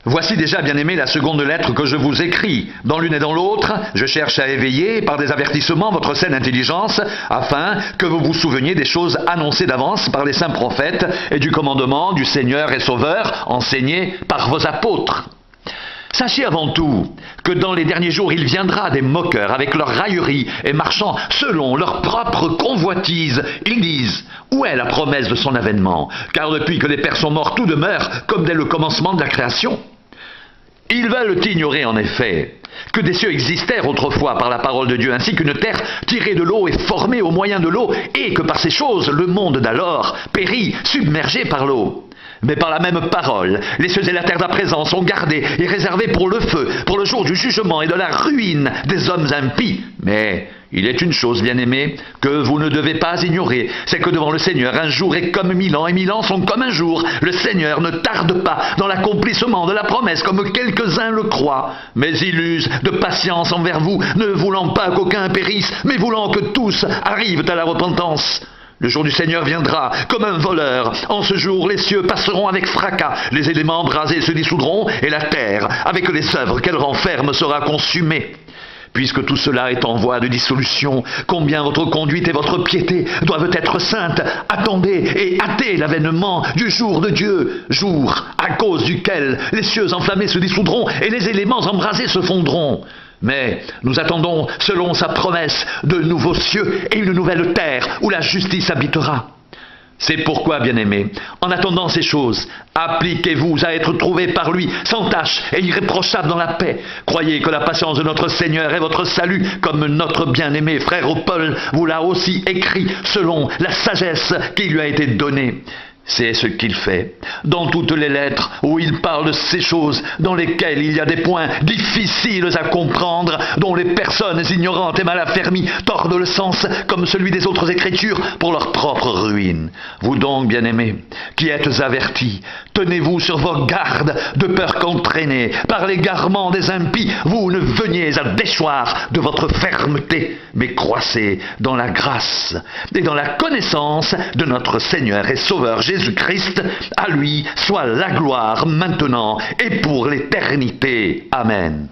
Voici déjà, bien-aimés, la seconde lettre que je vous écris. Dans l'une et dans l'autre, je cherche à éveiller, par des avertissements, votre saine intelligence, afin que vous vous souveniez des choses annoncées d'avance par les saints prophètes et du commandement du Seigneur et Sauveur enseigné par vos apôtres. Sachez avant tout que dans les derniers jours, il viendra des moqueurs avec leurs railleries et marchant selon leur propre convoitise. Ils disent: où est la promesse de son avènement? Car depuis que les pères sont morts, tout demeure comme dès le commencement de la création. Ils veulent ignorer en effet que des cieux existèrent autrefois par la parole de Dieu, ainsi qu'une terre tirée de l'eau et formée au moyen de l'eau, et que par ces choses le monde d'alors périt, submergé par l'eau. Mais par la même parole, les cieux et la terre d'à présent sont gardés et réservés pour le feu, pour le jour du jugement et de la ruine des hommes impies. Mais il est une chose, bien-aimés, que vous ne devez pas ignorer, c'est que devant le Seigneur, un jour est comme 1000 ans, et 1000 ans sont comme un jour. Le Seigneur ne tarde pas dans l'accomplissement de la promesse, comme quelques-uns le croient, mais il use de patience envers vous, ne voulant pas qu'aucun périsse, mais voulant que tous arrivent à la repentance. Le jour du Seigneur viendra comme un voleur. En ce jour, les cieux passeront avec fracas, les éléments embrasés se dissoudront, et la terre, avec les œuvres qu'elle renferme, sera consumée. Puisque tout cela est en voie de dissolution, combien votre conduite et votre piété doivent être saintes. Attendez et hâtez l'avènement du jour de Dieu, jour à cause duquel les cieux enflammés se dissoudront et les éléments embrasés se fondront. Mais nous attendons, selon sa promesse, de nouveaux cieux et une nouvelle terre où la justice habitera. C'est pourquoi, bien-aimés, en attendant ces choses, appliquez-vous à être trouvés par lui, sans tache et irréprochable dans la paix. Croyez que la patience de notre Seigneur est votre salut, comme notre bien-aimé frère Paul vous l'a aussi écrit, selon la sagesse qui lui a été donnée. C'est ce qu'il fait dans toutes les lettres où il parle de ces choses dans lesquelles il y a des points difficiles à comprendre, dont les personnes ignorantes et mal affermies tordent le sens comme celui des autres écritures pour leur propre ruine. Vous donc, bien-aimés, qui êtes avertis, tenez-vous sur vos gardes de peur qu'entraînés par l'égarement des impies, vous ne veniez à déchoir de votre fermeté, mais croissez dans la grâce et dans la connaissance de notre Seigneur et Sauveur Jésus-Christ. À lui soit la gloire maintenant et pour l'éternité. Amen.